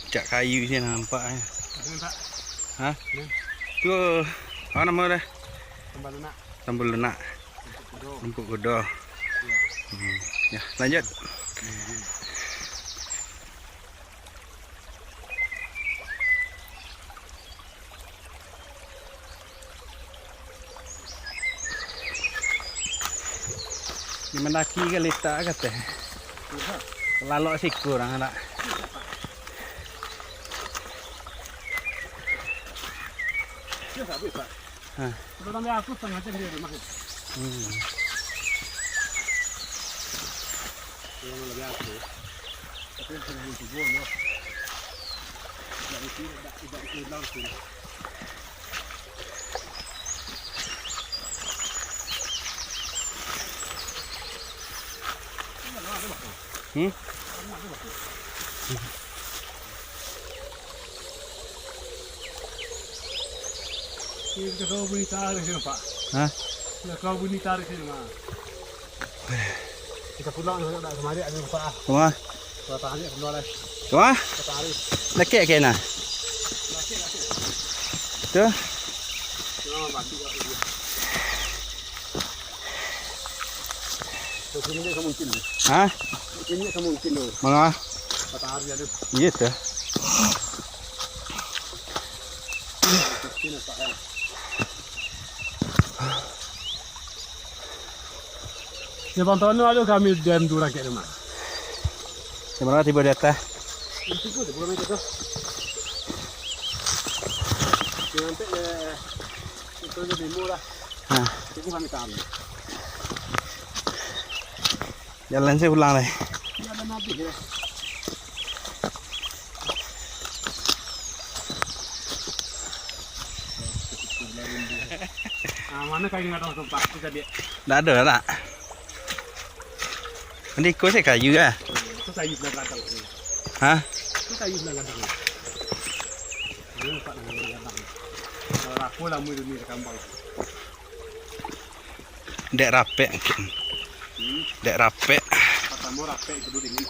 Jak kayu sini nampaknya. Hah? Tu apa nama dah? Sambal lenak. Empuk kudo. Ya, lanjut. Ni mendaki ke letak kata. Lalok sih kurang anak. Hah. Aku setengah jam dia makan. Yang lebih aku. Tapi yang sering itu gua no. Dari sini tidak langsung. Kita kau bunyi tarik sini Pak. Hah? Ya kau bunyi tarik sini mah. Kita pulang nak kemari ada Pak. Kemana? Kalau tarik keluar lagi. Kemana? Tarik. Lekek ke na? Laki. Tu? Nama mati kat dia. So sini dia kamu mungkin. Hah? Ini kamu mungkin tu. Mana? Tarik ada. Iya tu. Sini Pak. Ya bantuan ada kami dam dua rakyat rumah. Gimana tiba di atas? Itu tu belum itu tu. Nanti itu jadi murah. Hah. Itu kami tahu. Jalan saya pulang leh. Ada nabi dia. Mana kayu nggak tahu tempat kita dia. Tak ada tak? Nanti kau saya kayu ah. Itu kayu belah gadang. Hah? Itu kayu belah gadang. Ini Pak belah gadang. Kalau aku lah mui dunia kambang. Dek rapek. Dek rapek. Pertama rapek itu dulu ini.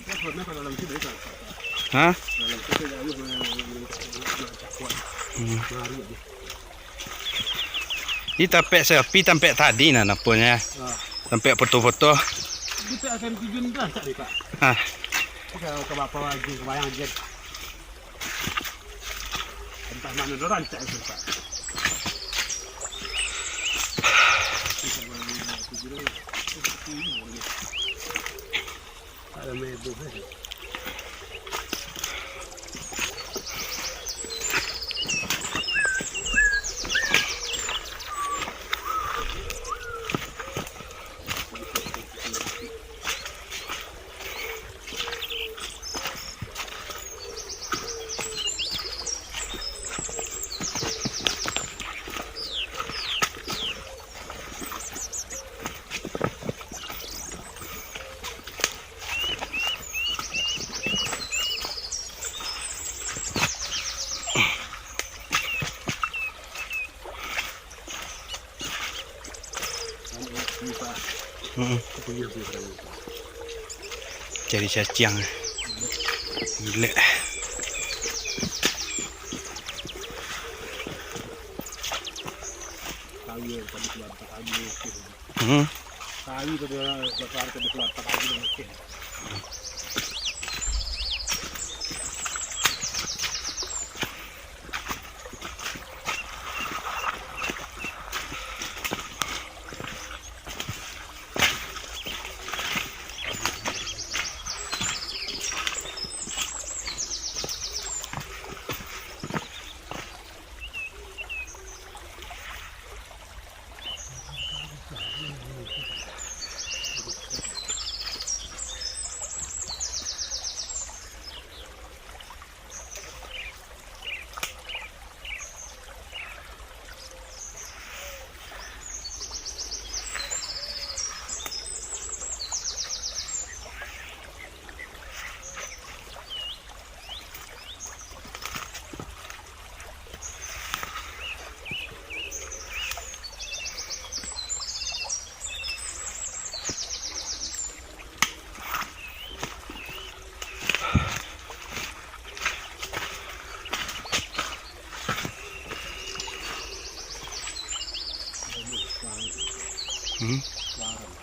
Ini kalau dalam sini itu. Hah? Dalam situ ada cakuan. Ini tampek sepi tampek tadi nah nampaknya. Tampek foto-foto. Kita akan tujuan dah tak Pak. Hah. Kalau ke bapa lagi kebayang aja. Entah mana orang tak itu Pak. Ada medu. Cari cacing. Gila. Kayu tadi keluar kayu. Kayu tadi bakar tadi keluar kayu mungkin. Warung.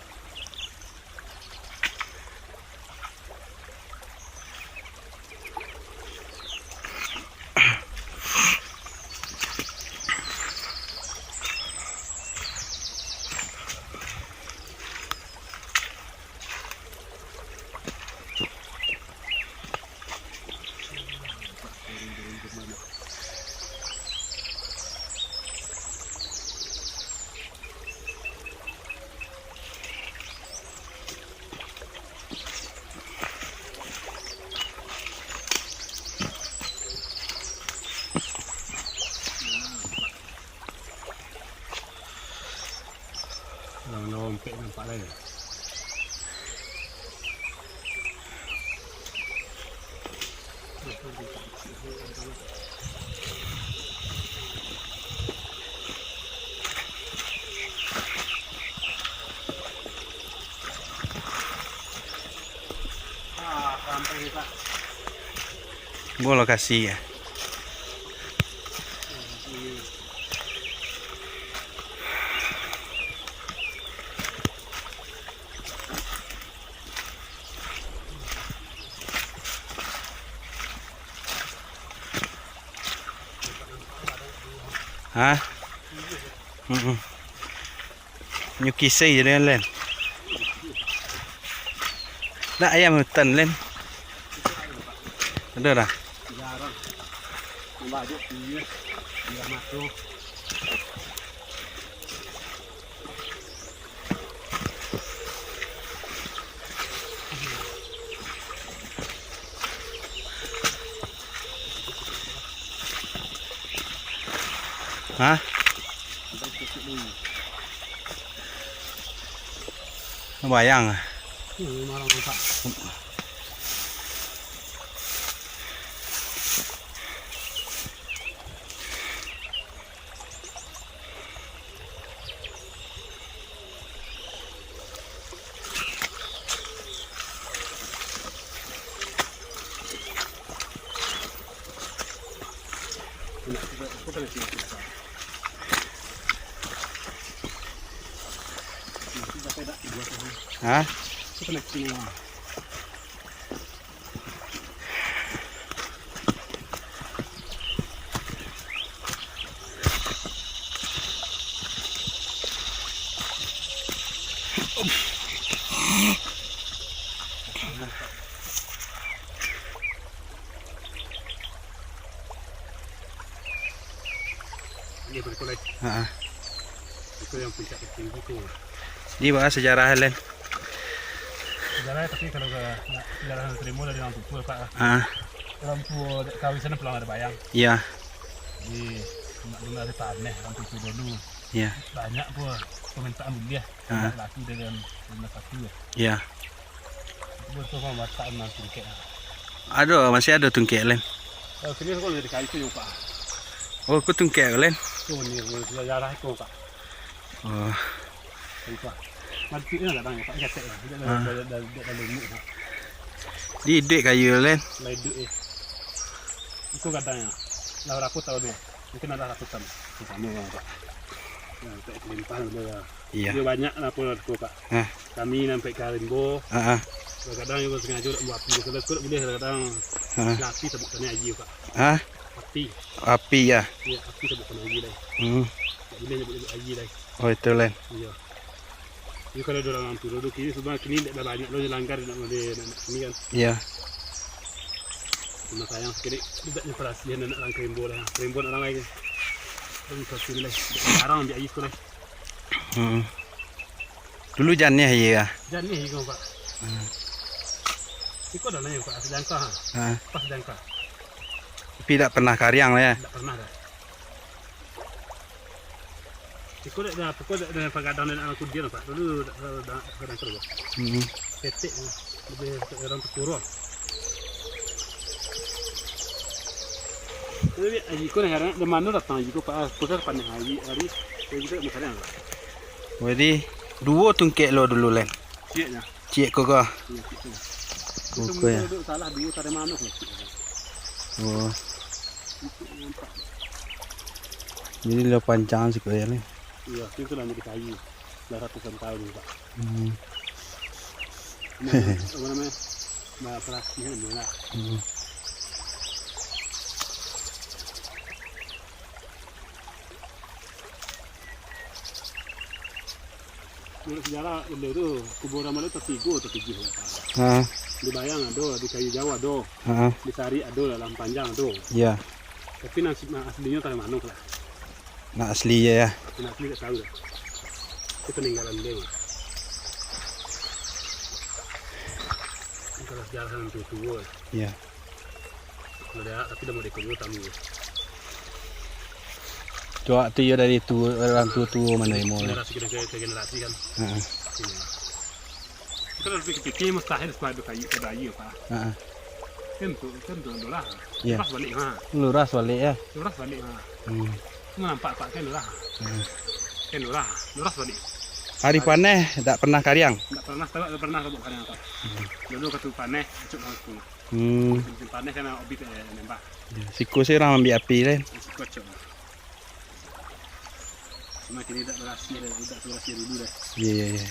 Lompek nampak lagi. Sampai kita. Gua lokasi ya. Hah? Nyuki say dia lên. Nak ayam hutan lên. Ada dah. Jarang. Nampak dia dia masuk. Hah? Bayang ah. Marang nampak. Hah? Kita nak tengok. Ini berkolej. Itu yang puncak tertinggi tu. Di bawah sejarah Helen. Sejarah tapi kalau sejarah terima dari orang tua Pak. Orang tua kawin sana pulang ada bayang. Iya. Di dulu ada tanah orang tua dulu. Iya. Banyak pun permintaan beli ya. Laki dengan satu ya. Iya. Betul kan masak dengan tungkek. Ada masih ada tungkek Helen. Kalau sini kalau dari kayu tu Pak. Oh, aku tungkek Helen. Tu ni sejarah itu Pak. Oh. Pak. Mati ni kadang Pak ketek lah. Dah lemuk. Di dek kayu Helen. Lai duit. Itu kadang ya. Lah rakut tahu ni. Mungkin ada rakutan. Sama Pak. Ya, tak limpah dia. Iya. Dia banyak lah pun tu Pak. Kami sampai ke Rimbo. Kadang juga sengaja buat api. Kalau ikut boleh kadang api sebutkan aji Pak. Api. Api ya. Ya, api sebutkan aji dah. Boleh nyebut aji dah. Oh itu Helen. Iya. Ini kalau ada orang tu duduk ini sebab kini dah banyak lo langgar nak ni kan. Iya. Cuma sayang sekali tidaknya perhatian nak orang Rimbo lah. Rimbo orang lain. Belum satu ni lah. Jarang ambil aji sekolah. Dulu jannya ya. Jan ni kau Pak. Ikut dah nanya Pak, sedangkah. Pas sedangkah. Tapi tak pernah karyang lah ya. Tak pernah dah. Ikut dah pokok dah pagadang dan anak kudian Pak. Dulu dah kadang kerja. Petik lebih orang terkurung. Jadi ikut hari di mana datang ikut Pak pusat pandai hari kita masalah. Jadi dua tungkek lo dulu Len. Ciknya. Cik kau kah? Iya, cik. Buku ya. Salah dua dari mana tu? Oh. Jadi lo panjang sih kau ya ni. Iya, itu lah jadi kayu. Sudah ratusan tahun Pak. Hmm. Apa namanya? Mbak Prasnya mana? Menurut sejarah benda itu kuburan mana tertiga atau tujuh ya. Di Bayang ada, di Kayu Jawa ada, di Sari ada, dalam Panjang ada. Iya. Tapi nasib aslinya tak mana lah. Nah asli ya. Nah, asli tak tahu dah. Itu peninggalan dia. Kalau sejarah yang tua. Iya. Kalau dia tapi dah mau dikubur tamu. Coba tu ya dari orang tua mana yang mau. Generasi ke generasi kan. Kalau fikir mustahil supaya kayu Pak. Tentu dolar. Iya. Luras balik mah. Luras balik ya. Luras balik mah. Nampak Pak kan luras. Kan luras balik. Hari paneh tak pernah karyang. Tak pernah kabut karyang Pak. Dulu katu paneh cuk langsung. Musim paneh kan obit nembak. Siku sih orang ambil api kan. Kocok. Semakin tidak berhasil dulu dah. Iya.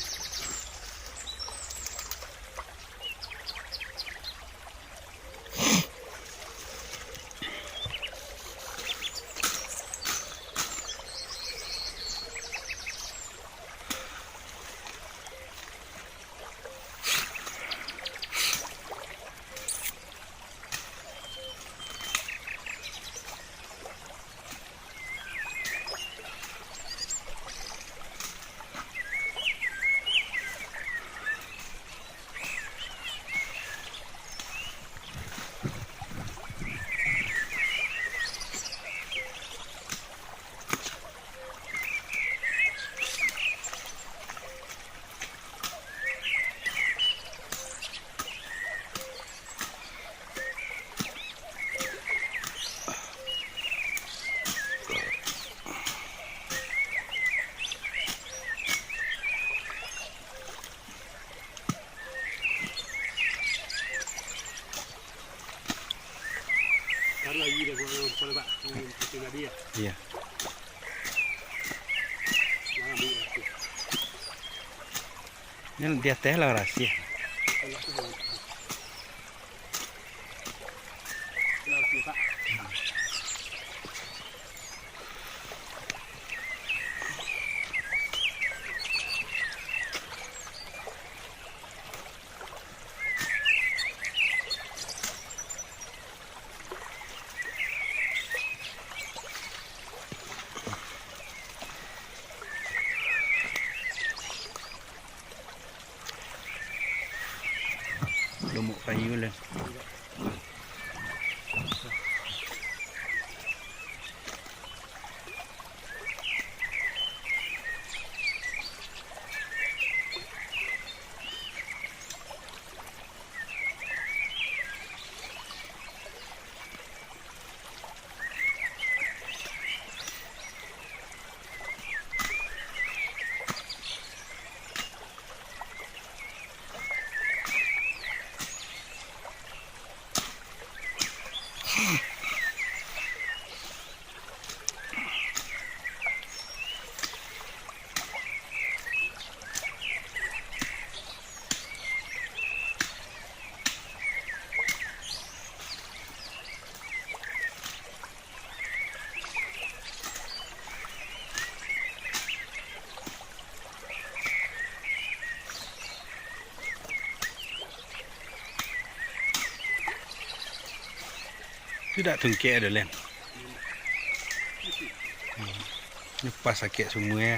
Lagi dah boleh Pak. Kita tadi ya. Iya. Ini dia teh lah rahasia. Lumuk kayu lah. Tidak tungkek ada len. Lepas sakit semua ya.